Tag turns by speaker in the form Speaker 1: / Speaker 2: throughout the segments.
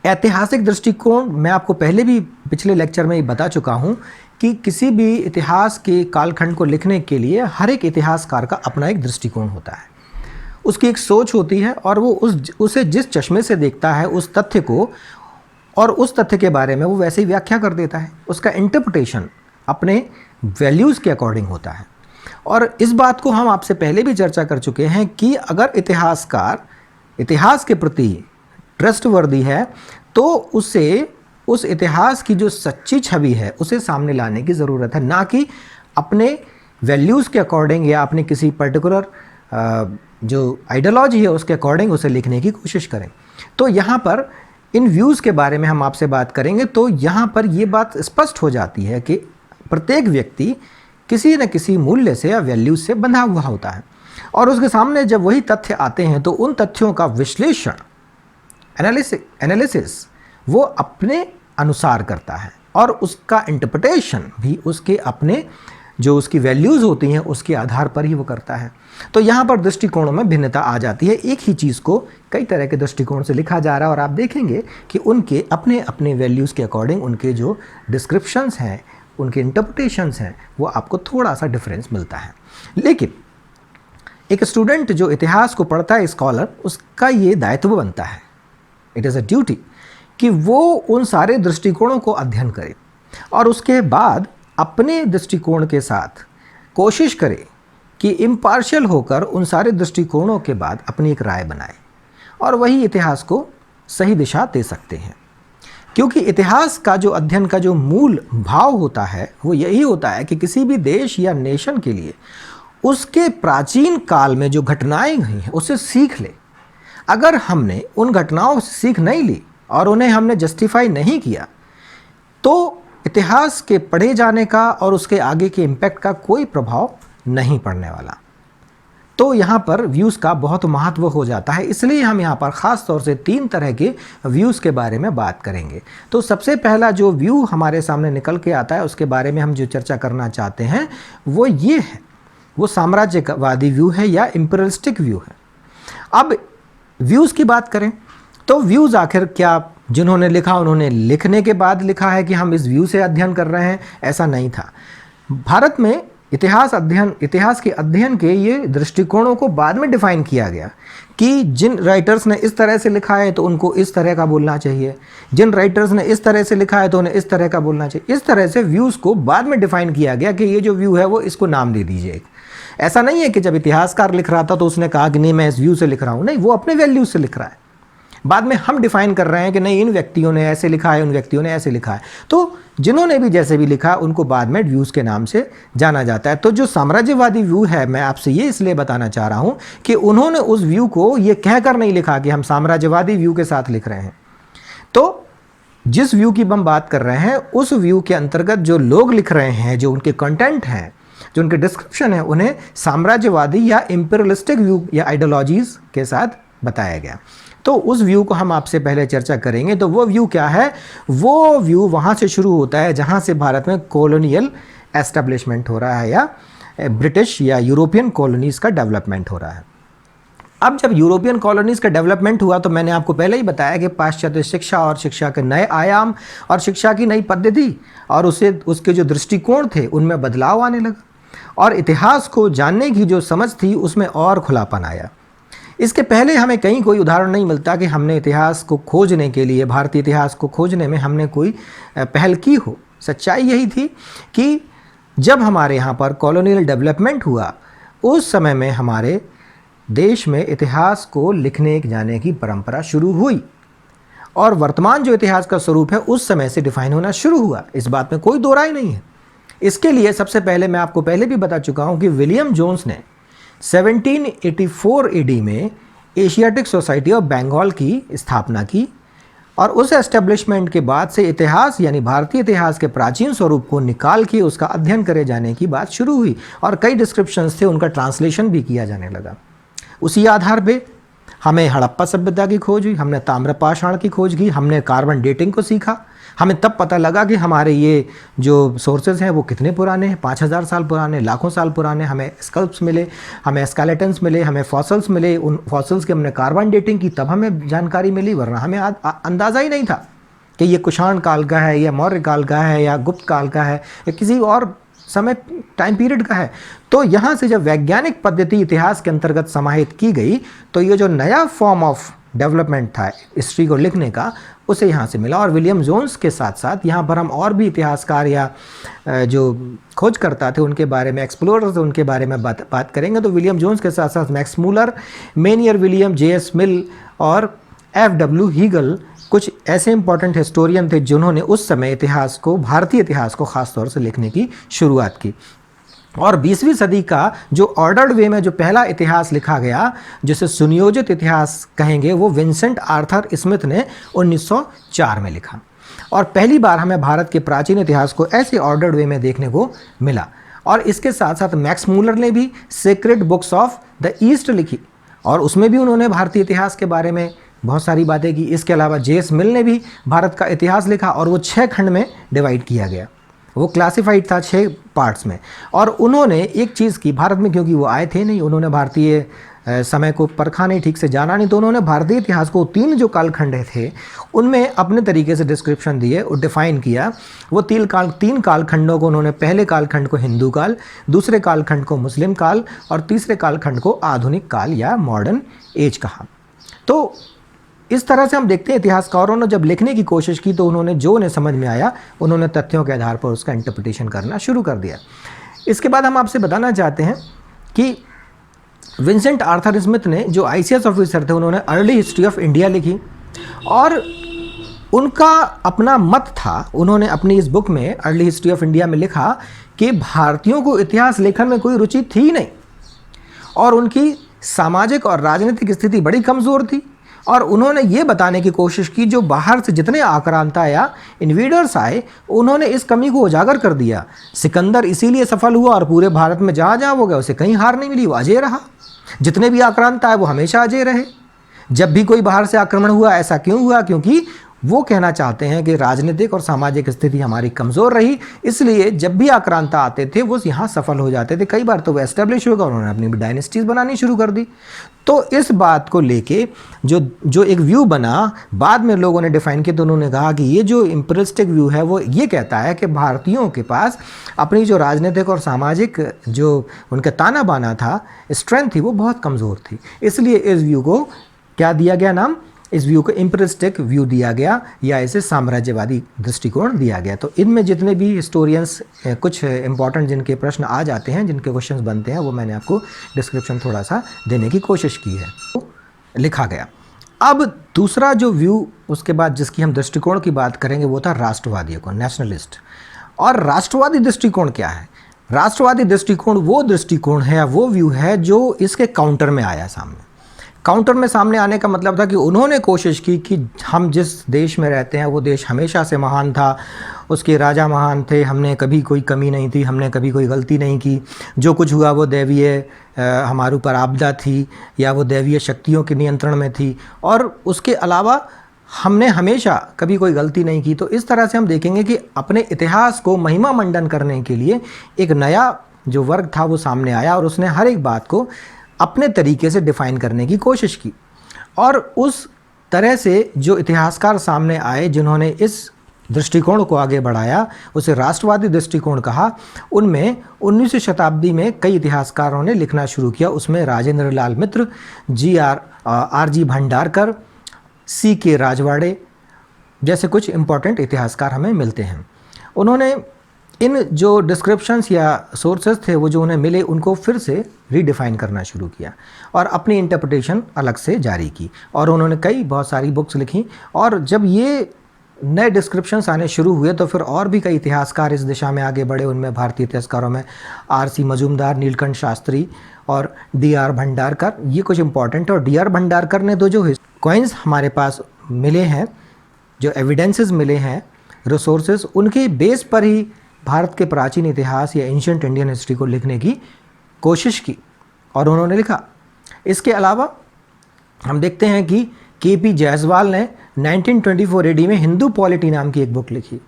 Speaker 1: ऐतिहासिक दृष्टिकोण मैं आपको पहले भी पिछले लेक्चर में ही बता चुका हूँ कि किसी भी इतिहास के कालखंड को लिखने के लिए हर एक इतिहासकार का अपना एक दृष्टिकोण होता है, उसकी एक सोच होती है और वो उसे जिस चश्मे से देखता है उस तथ्य को और उस तथ्य के बारे में वो वैसे ही व्याख्या कर देता है। उसका इंटरप्रिटेशन अपने वैल्यूज़ के अकॉर्डिंग होता है। और इस बात को हम आपसे पहले भी चर्चा कर चुके हैं कि अगर इतिहासकार इतिहास के प्रति ट्रस्टवर्दी है तो उसे उस इतिहास की जो सच्ची छवि है उसे सामने लाने की ज़रूरत है, ना कि अपने वैल्यूज़ के अकॉर्डिंग या अपने किसी पर्टिकुलर जो आइडियोलॉजी है उसके अकॉर्डिंग उसे लिखने की कोशिश करें। तो यहाँ पर इन व्यूज़ के बारे में हम आपसे बात करेंगे। तो यहाँ पर ये बात स्पष्ट हो जाती है कि प्रत्येक व्यक्ति किसी न किसी मूल्य से या वैल्यूज़ से बंधा हुआ होता है और उसके सामने जब वही तथ्य आते हैं तो उन तथ्यों का विश्लेषण एनालिसिस वो अपने अनुसार करता है और उसका इंटरप्रिटेशन भी उसके अपने जो उसकी वैल्यूज़ होती हैं उसके आधार पर ही वो करता है। तो यहाँ पर दृष्टिकोणों में भिन्नता आ जाती है। एक ही चीज़ को कई तरह के दृष्टिकोण से लिखा जा रहा है और आप देखेंगे कि उनके अपने अपने वैल्यूज़ के अकॉर्डिंग उनके जो डिस्क्रिप्शंस हैं, उनके इंटरप्रिटेशंस हैं, वो आपको थोड़ा सा डिफरेंस मिलता है। लेकिन एक स्टूडेंट जो इतिहास को पढ़ता है, स्कॉलर, उसका ये दायित्व बनता है, इट इज़ अ ड्यूटी, कि वो उन सारे दृष्टिकोणों को अध्ययन करे और उसके बाद अपने दृष्टिकोण के साथ कोशिश करे कि इम्पार्शियल होकर उन सारे दृष्टिकोणों के बाद अपनी एक राय बनाए और वही इतिहास को सही दिशा दे सकते हैं। क्योंकि इतिहास का जो अध्ययन का जो मूल भाव होता है वो यही होता है कि किसी भी देश या नेशन के लिए उसके प्राचीन काल में जो घटनाएं हुई हैं उससे सीख ले। अगर हमने उन घटनाओं से सीख नहीं ली और उन्हें हमने जस्टिफाई नहीं किया तो इतिहास के पढ़े जाने का और उसके आगे के इम्पैक्ट का कोई प्रभाव नहीं पड़ने वाला। तो यहाँ पर व्यूज़ का बहुत महत्व हो जाता है। इसलिए हम यहाँ पर ख़ास तौर से 3 तरह के व्यूज़ के बारे में बात करेंगे। तो सबसे पहला जो व्यू हमारे सामने निकल के आता है उसके बारे में हम जो चर्चा करना चाहते हैं वो ये है, वो साम्राज्यवादी व्यू है या इम्पीरियलिस्टिक व्यू है। अब व्यूज़ की बात करें तो व्यूज़ आखिर क्या, जिन्होंने लिखा उन्होंने लिखने के बाद लिखा है कि हम इस व्यू से अध्ययन कर रहे हैं, ऐसा नहीं था। भारत में इतिहास के अध्ययन के ये दृष्टिकोणों को बाद में डिफाइन किया गया कि जिन राइटर्स ने इस तरह से लिखा है तो उनको इस तरह का बोलना चाहिए, जिन राइटर्स ने इस तरह से लिखा है तो उन्हें इस तरह का बोलना चाहिए। इस तरह से व्यूज़ को बाद में डिफाइन किया गया कि ये जो व्यू है वो इसको नाम दे दीजिए। ऐसा नहीं है कि जब इतिहासकार लिख रहा था तो उसने कहा कि नहीं मैं इस व्यू से लिख रहा हूँ, नहीं, वो अपने वैल्यूज से लिख रहा है। बाद में हम डिफाइन कर रहे हैं कि नहीं इन व्यक्तियों ने ऐसे लिखा है, उन व्यक्तियों ने ऐसे लिखा है। तो जिन्होंने भी जैसे भी लिखा उनको बाद में व्यूज़ के नाम से जाना जाता है। तो जो साम्राज्यवादी व्यू है, मैं आपसे ये इसलिए बताना चाह रहा हूँ कि उन्होंने उस व्यू को ये कहकर नहीं लिखा कि हम साम्राज्यवादी व्यू के साथ लिख रहे हैं। तो जिस व्यू की हम बात कर रहे हैं उस व्यू के अंतर्गत जो लोग लिख रहे हैं, जो उनके कंटेंट हैं, जो उनके डिस्क्रिप्शन है, उन्हें साम्राज्यवादी या इम्पीरियलिस्टिक व्यू या आइडियोलॉजीज़ के साथ बताया गया। तो उस व्यू को हम आपसे पहले चर्चा करेंगे। तो वो व्यू क्या है? वो व्यू वहाँ से शुरू होता है जहाँ से भारत में कॉलोनियल एस्टेब्लिशमेंट हो रहा है या ब्रिटिश या यूरोपियन कॉलोनीज़ का डेवलपमेंट हो रहा है। अब जब यूरोपियन कॉलोनीज़ का डेवलपमेंट हुआ तो मैंने आपको पहले ही बताया कि पाश्चात्य शिक्षा और शिक्षा के नए आयाम और शिक्षा की नई पद्धति और उसके जो दृष्टिकोण थे उनमें बदलाव आने लगा और इतिहास को जानने की जो समझ थी उसमें और खुलापन आया। इसके पहले हमें कहीं कोई उदाहरण नहीं मिलता कि हमने इतिहास को खोजने के लिए, भारतीय इतिहास को खोजने में हमने कोई पहल की हो। सच्चाई यही थी कि जब हमारे यहाँ पर कॉलोनियल डेवलपमेंट हुआ उस समय में हमारे देश में इतिहास को लिखने जाने की परंपरा शुरू हुई और वर्तमान जो इतिहास का स्वरूप है उस समय से डिफाइन होना शुरू हुआ। इस बात में कोई दो राय नहीं है। इसके लिए सबसे पहले मैं आपको पहले भी बता चुका हूँ कि विलियम जोन्स ने 1784 एडी में एशियाटिक सोसाइटी ऑफ बंगाल की स्थापना की और उस एस्टेब्लिशमेंट के बाद से इतिहास यानी भारतीय इतिहास के प्राचीन स्वरूप को निकाल के उसका अध्ययन करे जाने की बात शुरू हुई और कई डिस्क्रिप्शंस थे, उनका ट्रांसलेशन भी किया जाने लगा। उसी आधार पे हमें हड़प्पा सभ्यता की खोज हुई, हमने ताम्रपाषाण की खोज की, हमने कार्बन डेटिंग को सीखा, हमें तब पता लगा कि हमारे ये जो सोर्सेज हैं वो कितने पुराने हैं, 5000 साल पुराने, लाखों साल पुराने। हमें स्कल्प्स मिले, हमें स्केलेटन्स मिले, हमें फॉसल्स मिले। उन फॉसल्स की हमने कार्बन डेटिंग की, तब हमें जानकारी मिली, वरना हमें अंदाज़ा ही नहीं था कि ये कुषाण काल का है, या मौर्य काल का है, या गुप्त काल का है, या किसी और समय टाइम पीरियड का है। तो यहाँ से जब वैज्ञानिक पद्धति इतिहास के अंतर्गत समाहित की गई, तो ये जो नया फॉर्म ऑफ डेवलपमेंट था हिस्ट्री को लिखने का, उसे यहाँ से मिला। और विलियम जोन्स के साथ साथ यहाँ पर हम और भी इतिहासकार या जो खोजकर्ता थे उनके बारे में, एक्सप्लोरर्स उनके बारे में बात करेंगे। तो विलियम जोन्स के साथ साथ Max Muller, Meniere William, J.S. मिल और F.W. हीगल कुछ ऐसे इंपॉर्टेंट हिस्टोरियन थे जिन्होंने उस समय इतिहास को, भारतीय इतिहास को ख़ास तौर से लिखने की शुरुआत की। और 20वीं सदी का जो ऑर्डर्ड वे में जो पहला इतिहास लिखा गया, जिसे सुनियोजित इतिहास कहेंगे, वो विंसेंट आर्थर स्मिथ ने 1904 में लिखा। और पहली बार हमें भारत के प्राचीन इतिहास को ऐसे ऑर्डर्ड वे में देखने को मिला। और इसके साथ साथ मैक्स मूलर ने भी sacred books of the east लिखी, और उसमें भी उन्होंने भारतीय इतिहास के बारे में बहुत सारी बातें की। इसके अलावा J.S. मिल ने भी भारत का इतिहास लिखा, और वो 6 खंड में डिवाइड किया गया, वो क्लासिफाइड था 6 पार्ट्स में। और उन्होंने एक चीज़ की, भारत में क्योंकि वो आए थे नहीं, उन्होंने भारतीय समय को परखा नहीं, ठीक से जाना नहीं, तो उन्होंने भारतीय इतिहास को 3 जो कालखंड थे उनमें अपने तरीके से डिस्क्रिप्शन दिए और डिफ़ाइन किया। वो 3 कालखंडों को उन्होंने, पहले कालखंड को हिंदू काल, दूसरे कालखंड को मुस्लिम काल, और तीसरे कालखंड को आधुनिक काल या मॉडर्न एज कहा। तो इस तरह से हम देखते हैं इतिहासकारों ने जब लिखने की कोशिश की, तो उन्होंने जो उन्हें समझ में आया, उन्होंने तथ्यों के आधार पर उसका इंटरप्रिटेशन करना शुरू कर दिया। इसके बाद हम आपसे बताना चाहते हैं कि विंसेंट आर्थर स्मिथ ने, जो ICS ऑफिसर थे, उन्होंने अर्ली हिस्ट्री ऑफ इंडिया लिखी, और उनका अपना मत था। उन्होंने अपनी इस बुक में, अर्ली हिस्ट्री ऑफ इंडिया में, लिखा कि भारतीयों को इतिहास लेखन में कोई रुचि थी नहीं, और उनकी सामाजिक और राजनीतिक स्थिति बड़ी कमज़ोर थी। और उन्होंने ये बताने की कोशिश की, जो बाहर से जितने आक्रांता या इन्वेडर्स आए, उन्होंने इस कमी को उजागर कर दिया। सिकंदर इसीलिए सफल हुआ, और पूरे भारत में जहाँ जहाँ वो गया उसे कहीं हार नहीं मिली, वो अजय रहा। जितने भी आक्रांता आए वो हमेशा अजय रहे। जब भी कोई बाहर से आक्रमण हुआ, ऐसा क्यों हुआ? क्योंकि वो कहना चाहते हैं कि राजनीतिक और सामाजिक स्थिति हमारी कमज़ोर रही, इसलिए जब भी आक्रांता आते थे वो यहाँ सफल हो जाते थे। कई बार तो वो एस्टेब्लिश हो गए, उन्होंने अपनी डायनेस्टीज़ बनानी शुरू कर दी। तो इस बात को लेके जो एक व्यू बना, बाद में लोगों ने डिफाइन किया, तो उन्होंने कहा कि ये जो इम्पीरियलिस्टिक व्यू है वो ये कहता है कि भारतीयों के पास अपनी जो राजनीतिक और सामाजिक जो उनका ताना बाना था, स्ट्रेंथ थी, वो बहुत कमज़ोर थी। इसलिए इस व्यू को क्या दिया गया नाम? इस व्यू को इम्पीरियलिस्टिक व्यू दिया गया, या इसे साम्राज्यवादी दृष्टिकोण दिया गया। तो इनमें जितने भी हिस्टोरियंस, कुछ इंपॉर्टेंट जिनके प्रश्न आ जाते हैं, जिनके क्वेश्चंस बनते हैं, वो मैंने आपको डिस्क्रिप्शन थोड़ा सा देने की कोशिश की है, तो लिखा गया। अब दूसरा जो व्यू, उसके बाद जिसकी हम दृष्टिकोण की बात करेंगे, वो था राष्ट्रवादियों को, नेशनलिस्ट। और राष्ट्रवादी दृष्टिकोण क्या है? राष्ट्रवादी दृष्टिकोण वो दृष्टिकोण है, वो व्यू है जो इसके काउंटर में आया सामने। काउंटर में सामने आने का मतलब था कि उन्होंने कोशिश की कि हम जिस देश में रहते हैं वो देश हमेशा से महान था, उसके राजा महान थे, हमने कभी कोई कमी नहीं थी, हमने कभी कोई गलती नहीं की, जो कुछ हुआ वो दैवीय हमारे ऊपर आपदा थी, या वो दैवीय शक्तियों के नियंत्रण में थी, और उसके अलावा हमने हमेशा कभी कोई गलती नहीं की। तो इस तरह से हम देखेंगे कि अपने इतिहास को महिमा मंडन करने के लिए एक नया जो वर्ग था वो सामने आया, और उसने हर एक बात को अपने तरीके से डिफ़ाइन करने की कोशिश की। और उस तरह से जो इतिहासकार सामने आए, जिन्होंने इस दृष्टिकोण को आगे बढ़ाया, उसे राष्ट्रवादी दृष्टिकोण कहा। उनमें 19वीं शताब्दी में कई इतिहासकारों ने लिखना शुरू किया। उसमें राजेंद्र लाल मित्र, R.G. भंडारकर, C.K. राजवाड़े जैसे कुछ इम्पॉर्टेंट इतिहासकार हमें मिलते हैं। उन्होंने इन जो डिस्क्रिप्शंस या सोर्सेज थे वो जो उन्हें मिले, उनको फिर से रीडिफ़ाइन करना शुरू किया और अपनी इंटरप्रिटेशन अलग से जारी की, और उन्होंने बहुत सारी बुक्स लिखी। और जब ये नए डिस्क्रिप्शंस आने शुरू हुए तो फिर और भी कई इतिहासकार इस दिशा में आगे बढ़े। उनमें भारतीय इतिहासकारों में R.C. मजूमदार, नीलकंठ शास्त्री और D.R. भंडारकर, ये कुछ इंपॉर्टेंट है। और D.R. भंडारकर ने तो जो कॉइन्स हमारे पास मिले हैं, जो एविडेंसेस मिले हैं, रिसोर्सेज, उनके बेस पर ही भारत के प्राचीन इतिहास या एंशिएंट इंडियन हिस्ट्री को लिखने की कोशिश की, और उन्होंने लिखा। इसके अलावा हम देखते हैं कि K.P. जायसवाल ने 1924 AD में हिंदू पॉलिटी नाम की एक बुक लिखी,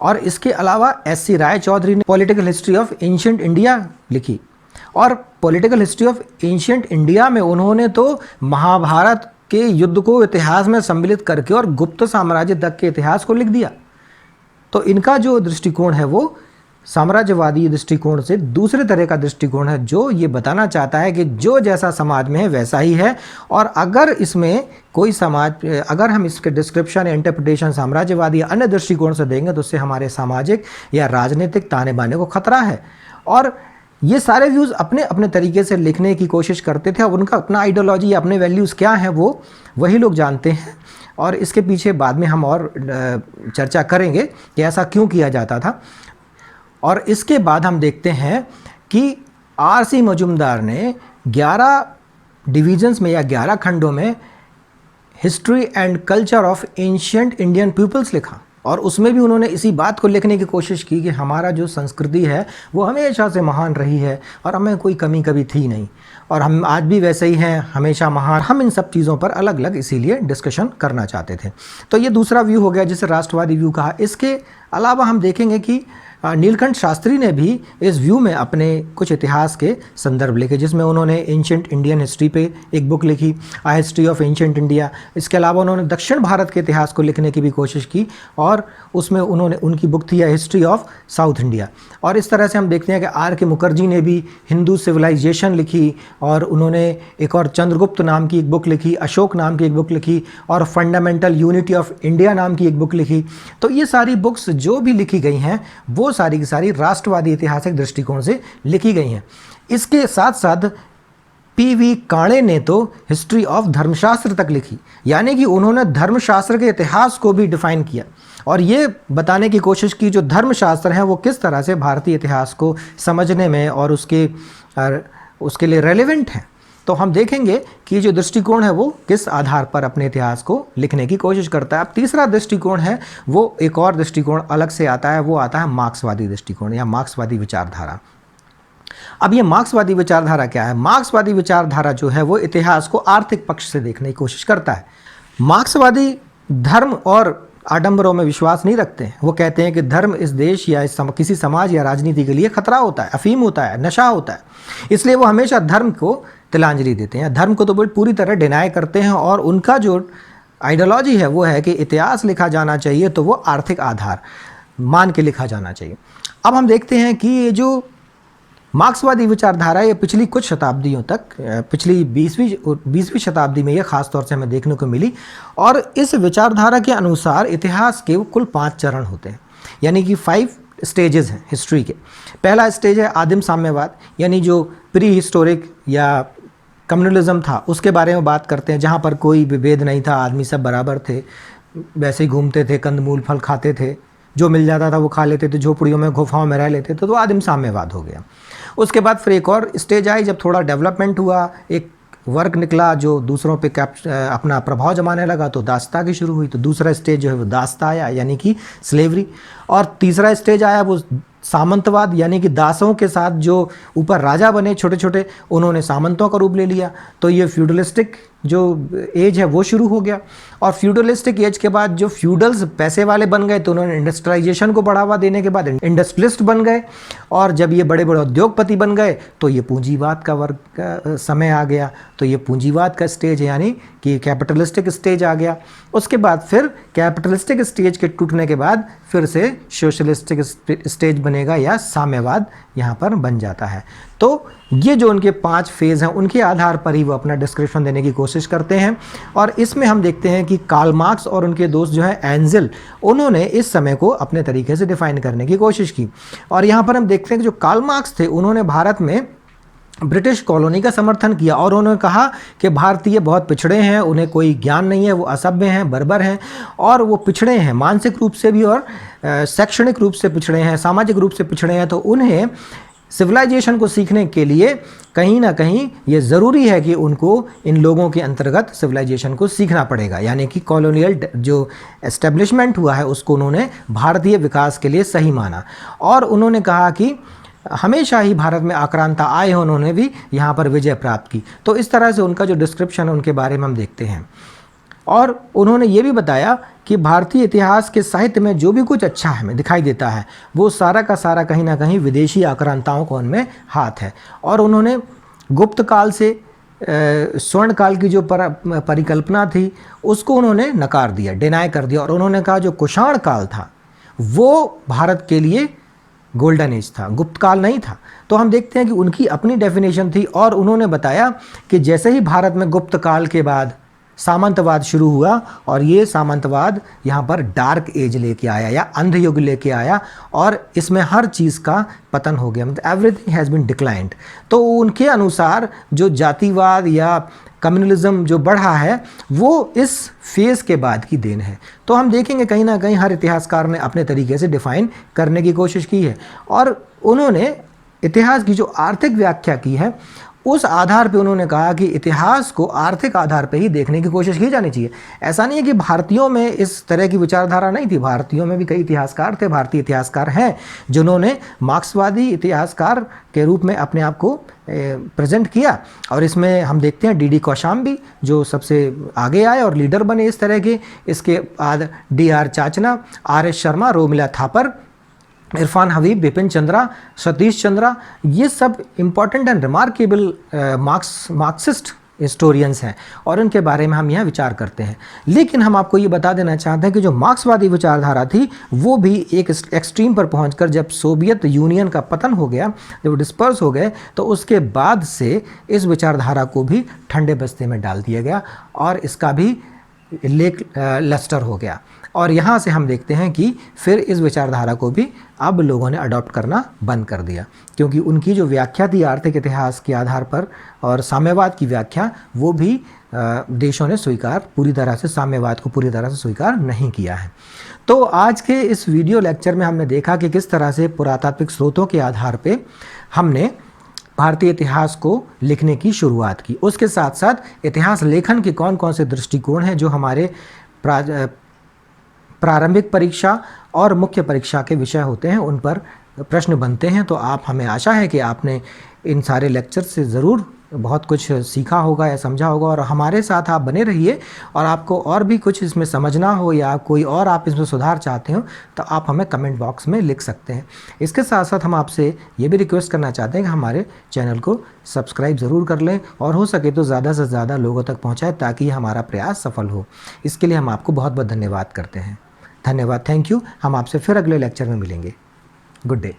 Speaker 1: और इसके अलावा SC राय चौधरी ने political history of ancient India लिखी। और political history of ancient India में उन्होंने तो महाभारत के युद्ध को इतिहास में सम्मिलित करके और गुप्त साम्राज्य तक के इतिहास को लिख दिया। तो इनका जो दृष्टिकोण है वो साम्राज्यवादी दृष्टिकोण से दूसरे तरह का दृष्टिकोण है, जो ये बताना चाहता है कि जो जैसा समाज में है वैसा ही है, और अगर इसमें कोई समाज, अगर हम इसके डिस्क्रिप्शन या इंटरप्रिटेशन साम्राज्यवादी या अन्य दृष्टिकोण से देंगे तो उससे हमारे सामाजिक या राजनीतिक ताने बाने को खतरा है। और ये सारे व्यूज़ अपने अपने तरीके से लिखने की कोशिश करते थे, और उनका अपना आइडियोलॉजी या अपने वैल्यूज़ क्या हैं वो वही लोग जानते हैं, और इसके पीछे बाद में हम और चर्चा करेंगे कि ऐसा क्यों किया जाता था। और इसके बाद हम देखते हैं कि RC मजुमदार ने 11 डिवीजन्स में या 11 खंडों में history and culture of ancient Indian peoples लिखा, और उसमें भी उन्होंने इसी बात को लिखने की कोशिश की कि हमारा जो संस्कृति है वो हमेशा से महान रही है और हमें कोई कमी कभी थी नहीं, और हम आज भी वैसे ही हैं, हमेशा महान। हम इन सब चीज़ों पर अलग अलग इसीलिए डिस्कशन करना चाहते थे। तो ये दूसरा व्यू हो गया जिसे राष्ट्रवादी व्यू कहा। इसके अलावा हम देखेंगे कि नीलकंठ शास्त्री ने भी इस व्यू में अपने कुछ इतिहास के संदर्भ लिखे, जिसमें उन्होंने एंशिएंट इंडियन हिस्ट्री पे एक बुक लिखी, आ हिस्ट्री ऑफ एंशिएंट इंडिया। इसके अलावा उन्होंने दक्षिण भारत के इतिहास को लिखने की भी कोशिश की, और उसमें उन्होंने उनकी बुक थी आ हिस्ट्री ऑफ साउथ इंडिया। और इस तरह से हम देखते हैं कि R.K. मुखर्जी ने भी हिंदू सिविलाइजेशन लिखी, और उन्होंने एक और चंद्रगुप्त नाम की एक बुक लिखी, अशोक नाम की एक बुक लिखी, और फंडामेंटल यूनिटी ऑफ इंडिया नाम की एक बुक लिखी। तो ये सारी बुक्स जो भी लिखी गई हैं वो सारी की सारी राष्ट्रवादी ऐतिहासिक दृष्टिकोण से लिखी गई हैं। इसके साथ साथ P.V. काणे ने तो हिस्ट्री ऑफ धर्मशास्त्र तक लिखी, यानी कि उन्होंने धर्मशास्त्र के इतिहास को भी डिफाइन किया और ये बताने की कोशिश की जो धर्मशास्त्र हैं वो किस तरह से भारतीय इतिहास को समझने में और उसके लिए रेलेवेंट हैं। तो हम देखेंगे कि जो दृष्टिकोण है वो किस आधार पर अपने इतिहास को लिखने की कोशिश करता है। अब तीसरा दृष्टिकोण है वो एक और दृष्टिकोण अलग से आता है, वो आता है मार्क्सवादी दृष्टिकोण या मार्क्सवादी विचारधारा। अब ये मार्क्सवादी विचारधारा क्या है? मार्क्सवादी विचारधारा जो है वो इतिहास को आर्थिक पक्ष से देखने की कोशिश करता है। मार्क्सवादी धर्म और आडंबरों में विश्वास नहीं रखते हैं। वो कहते हैं कि धर्म इस देश या किसी समाज या राजनीति के लिए खतरा होता है, अफीम होता है, नशा होता है, इसलिए वो हमेशा धर्म को तिलांजलि देते हैं, धर्म को तो पूरी तरह डिनाई करते हैं। और उनका जो आइडियोलॉजी है वो है कि इतिहास लिखा जाना चाहिए तो वो आर्थिक आधार मान के लिखा जाना चाहिए। अब हम देखते हैं कि ये जो मार्क्सवादी विचारधारा ये पिछली कुछ शताब्दियों तक, पिछली 20वीं शताब्दी में ये ख़ास तौर से हमें देखने को मिली। और इस विचारधारा के अनुसार इतिहास के कुल 5 चरण होते हैं, यानी कि 5 स्टेजेस हैं हिस्ट्री के। पहला स्टेज है आदिम साम्यवाद, यानी जो प्री हिस्टोरिक या कम्युनलिज्म था उसके बारे में बात करते हैं, जहाँ पर कोई विभेद नहीं था, आदमी सब बराबर थे, वैसे ही घूमते थे, कंदमूल फल खाते थे, जो मिल जाता था वो खा लेते थे, झोपड़ियों में गुफाओं में रह लेते थे, तो आदिम साम्यवाद हो गया। उसके बाद फिर एक और स्टेज आई जब थोड़ा डेवलपमेंट हुआ, एक वर्ग निकला जो दूसरों पे अपना प्रभाव जमाने लगा, तो दास्ता की शुरू हुई। तो दूसरा स्टेज जो है वो दास्ता आया, यानी कि स्लेवरी। और तीसरा स्टेज आया वो सामंतवाद, यानी कि दासों के साथ जो ऊपर राजा बने छोटे छोटे, उन्होंने सामंतों का रूप ले लिया। तो ये फ्यूडलिस्टिक जो एज है वो शुरू हो गया। और फ्यूडलिस्टिक एज के बाद जो फ्यूडल्स पैसे वाले बन गए तो उन्होंने इंडस्ट्रियलाइजेशन को बढ़ावा देने के बाद इंडस्ट्रियलिस्ट बन गए। और जब ये बड़े बड़े उद्योगपति बन गए तो ये पूंजीवाद का वर्ग का समय आ गया। तो ये पूंजीवाद का स्टेज है, यानी कि कैपिटलिस्टिक स्टेज आ गया। उसके बाद फिर कैपिटलिस्टिक स्टेज के टूटने के बाद फिर से सोशलिस्टिक स्टेज बनेगा या साम्यवाद यहाँ पर बन जाता है। तो ये जो उनके 5 फेज़ हैं उनके आधार पर ही वो अपना डिस्क्रिप्शन देने की कोशिश करते हैं। और इसमें हम देखते हैं कि कार्ल मार्क्स और उनके दोस्त जो है एंजेल, उन्होंने इस समय को अपने तरीके से डिफाइन करने की कोशिश की। और यहाँ पर हम देखते हैं कि जो कार्ल मार्क्स थे उन्होंने भारत में ब्रिटिश कॉलोनी का समर्थन किया और उन्होंने कहा कि भारतीय बहुत पिछड़े हैं, उन्हें कोई ज्ञान नहीं है, वो असभ्य हैं, बर्बर हैं और वो पिछड़े हैं मानसिक रूप से भी और शैक्षणिक रूप से पिछड़े हैं, सामाजिक रूप से पिछड़े हैं। तो उन्हें सिविलाइजेशन को सीखने के लिए कहीं ना कहीं ये ज़रूरी है कि उनको इन लोगों के अंतर्गत सिविलाइजेशन को सीखना पड़ेगा, यानी कि कॉलोनियल जो एस्टेब्लिशमेंट हुआ है उसको उन्होंने भारतीय विकास के लिए सही माना। और उन्होंने कहा कि हमेशा ही भारत में आक्रांता आए हैं, उन्होंने भी यहाँ पर विजय प्राप्त की। तो इस तरह से उनका जो डिस्क्रिप्शन है उनके बारे में हम देखते हैं। और उन्होंने ये भी बताया कि भारतीय इतिहास के साहित्य में जो भी कुछ अच्छा हमें दिखाई देता है वो सारा का सारा कहीं ना कहीं विदेशी आक्रांताओं का उनमें हाथ है। और उन्होंने गुप्त काल से स्वर्ण काल की जो परिकल्पना थी उसको उन्होंने नकार दिया, डिनाई कर दिया, और उन्होंने कहा जो कुषाण काल था वो भारत के लिए गोल्डन एज था, गुप्त काल नहीं था। तो हम देखते हैं कि उनकी अपनी डेफिनेशन थी, और उन्होंने बताया कि जैसे ही भारत में गुप्त काल के बाद सामंतवाद शुरू हुआ और ये सामंतवाद यहाँ पर डार्क एज लेके आया या अंध युग लेके आया, और इसमें हर चीज़ का पतन हो गया, मतलब एवरीथिंग हैज़ बीन डिक्लाइंड। तो उनके अनुसार जो जातिवाद या कम्युनलिज्म जो बढ़ा है वो इस फेज़ के बाद की देन है। तो हम देखेंगे कहीं ना कहीं हर इतिहासकार ने अपने तरीके से डिफ़ाइन करने की कोशिश की है, और उन्होंने इतिहास की जो आर्थिक व्याख्या की है उस आधार पे उन्होंने कहा कि इतिहास को आर्थिक आधार पे ही देखने की कोशिश की जानी चाहिए। ऐसा नहीं है कि भारतीयों में इस तरह की विचारधारा नहीं थी, भारतीयों में भी कई इतिहासकार थे, भारतीय इतिहासकार हैं जिन्होंने मार्क्सवादी इतिहासकार के रूप में अपने आप को प्रेजेंट किया। और इसमें हम देखते हैं डी कौशाम्बी जो सबसे आगे आए और लीडर बने इस तरह के। इसके बाद DR चाचना, RS शर्मा, रोमिला थापर, इरफान हबीब, बिपिन चंद्रा, सतीश चंद्रा, ये सब important and remarkable Marxist historians हैं, और उनके बारे में हम यहाँ विचार करते हैं। लेकिन हम आपको ये बता देना चाहते हैं कि जो मार्क्सवादी विचारधारा थी वो भी एक एक्सट्रीम पर पहुंचकर जब सोवियत यूनियन का पतन हो गया, जब डिस्पर्स हो गए, तो उसके बाद से इस विचारधारा को भी ठंडे बस्ते में डाल दिया गया और इसका भी लेक लस्टर हो गया। और यहाँ से हम देखते हैं कि फिर इस विचारधारा को भी अब लोगों ने अडॉप्ट करना बंद कर दिया, क्योंकि उनकी जो व्याख्या थी आर्थिक इतिहास के आधार पर और साम्यवाद की व्याख्या, वो भी देशों ने स्वीकार पूरी तरह से, साम्यवाद को पूरी तरह से स्वीकार नहीं किया है। तो आज के इस वीडियो लेक्चर में हमने देखा कि किस तरह से पुरातात्विक स्रोतों के आधार पर हमने भारतीय इतिहास को लिखने की शुरुआत की। उसके साथ साथ इतिहास लेखन के कौन कौन से दृष्टिकोण हैं जो हमारे प्रारंभिक परीक्षा और मुख्य परीक्षा के विषय होते हैं, उन पर प्रश्न बनते हैं। तो आप, हमें आशा है कि आपने इन सारे लेक्चर से ज़रूर बहुत कुछ सीखा होगा या समझा होगा, और हमारे साथ आप बने रहिए। और आपको और भी कुछ इसमें समझना हो या कोई और आप इसमें सुधार चाहते हो तो आप हमें कमेंट बॉक्स में लिख सकते हैं। इसके साथ साथ हम आपसे ये भी रिक्वेस्ट करना चाहते हैं कि हमारे चैनल को सब्सक्राइब ज़रूर कर लें और हो सके तो ज़्यादा से ज़्यादा लोगों तक पहुँचाएँ ताकि हमारा प्रयास सफल हो। इसके लिए हम आपको बहुत बहुत धन्यवाद करते हैं। धन्यवाद, थैंक यू। हम आपसे फिर अगले लेक्चर में मिलेंगे। Good day.